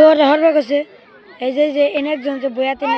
ওরে হরবে গেছে এই যে এনে একজন যে বয়াতে না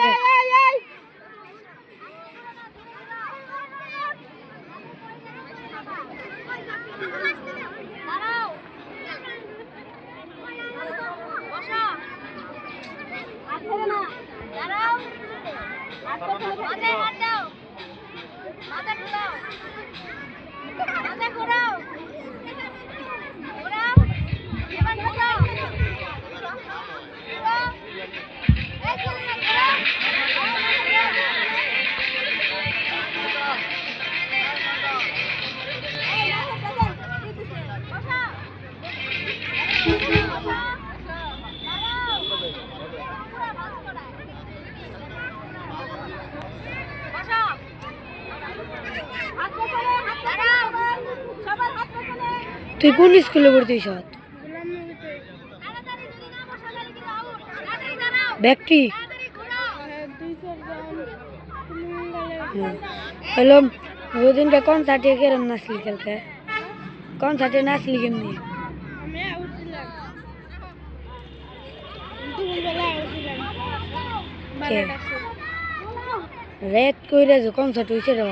তুই কোন স্কুলে পড়তিস ব্যক্তি हेलो वो दिन पे कौन सा टे के नाचली कल के कौन सा टे नाचली केमनी रेत कोई रे कौन सा टुइसे रे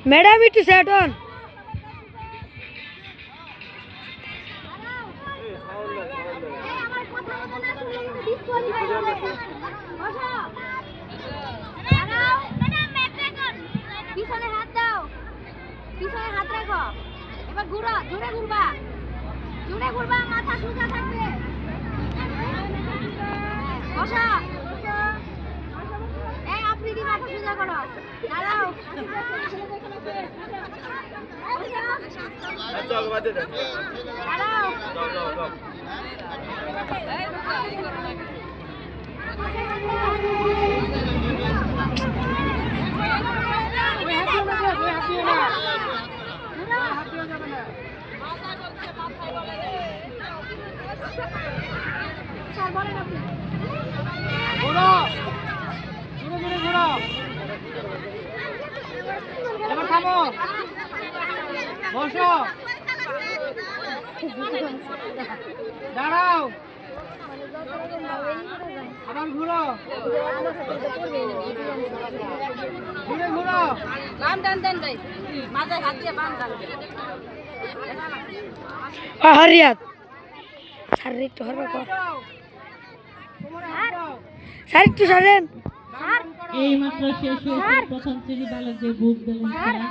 मैडम इट सेट ऑन পিছনে হাত দাও পিছনে হাত রাখো এবার ঘুরো জোরে ঘুরবা মাথা সোজা থাকবে বসো এই আফ্রিদি মাথা সোজা করো দাঁড়াও চল বাদে দাঁড়াও দাঁড়াও আবার ঘুরো বাম ডান দেন ভাই মাথায় হাত দিয়ে বাম ডান হরিয়াত সারি তো হরবা কর সারি তো সারেন এই মাত্র শেষ হয়েছে প্রথম শ্রেণী বালকদের বুক ব্যালেন্স খেলা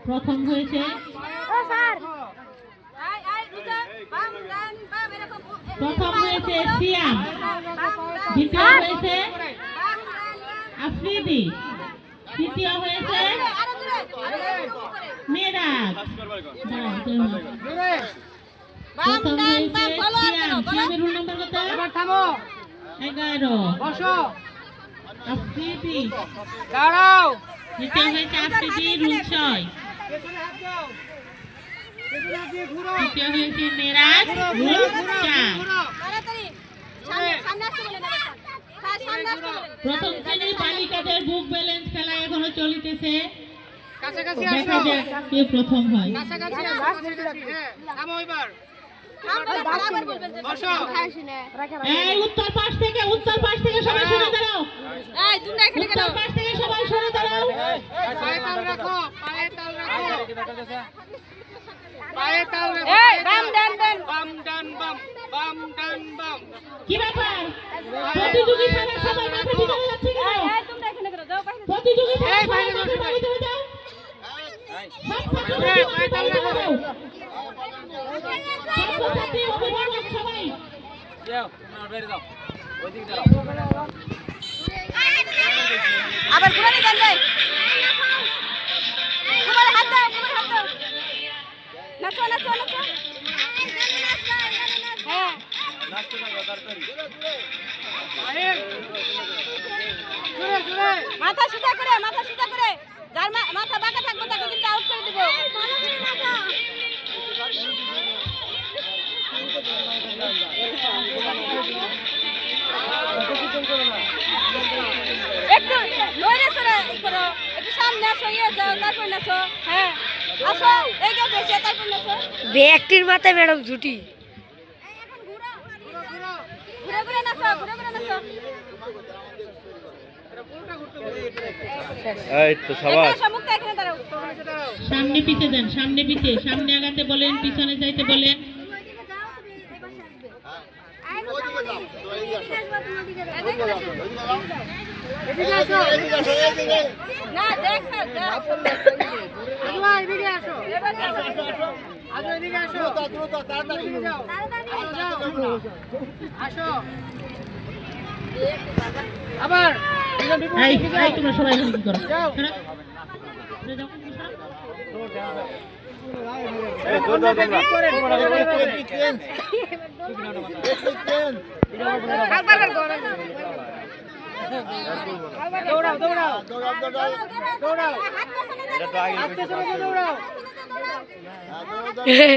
প্রথম হয়েছে সিয়াম দ্বিতীয় হয়েছে আফ্রিদি তৃতীয় হয়েছে মেরাজ প্রথম হয়েছে সিয়ামের রোল নাম্বার কত 11 বসো আফ্রিদি দাঁড়াও দ্বিতীয় হয়েছে আফ্রিদি রুল 6 তৃতীয় হয়েছে মেরাজ রুল 4 প্রথম শ্রেণীর বালিকাদের বুক ব্যালেন্স খেলা এখনো চলিতেছে দেখা যাক কে প্রথম হয় এই উত্তর পাশ থেকে সবাই সরে দাঁড়াও উত্তর পাশ থেকে সবাই সরে দাঁড়াও পায়ে তাল রাখো পায়ে তাল রাখো এই বাম ডান বাম কি ব্যাপার প্রতিযোগিতার সবাই মাঠে ভিতরে যাচ্ছে কেন এই তোমরা এখানে করো যাও বাইরে প্রতিযোগিতার এই বাইরে যাও পায়ে তাল রাখো সবাই যাও না বাইরে যাও ওইদিকে দাঁড়াও আবার ঘুরে নিয়ে যান তোমার হাত দাও নাচো হ্যাঁ নাচতে না দরকারি জোরে মাথা সোজা করে যার মাথা বাঁকা থাকবে তাকে কিন্তু আউট করে দেব করো একটু সামনে আসো ইয়ে যাও তারপর নাচো হ্যাঁ আসো এই যে বেশি তারপর নাচো ব্যক্তির মাথায় ম্যাডাম ছুটি এখন ঘুরো ঘুরে ঘুরে নাচো ঘুরে ঘুরে নাচো এই তো সবাই সমুখ এখানে দাঁড়াও সামনে পিছে দেন, সামনে পিছে, সামনে আগাতে বলেন, পিছনে যাইতে বলেন। এদিকে আসো না দেখ স্যার এদিকে আসো এই এই তোমরা সবাই এখানে কি করো? সরো। এই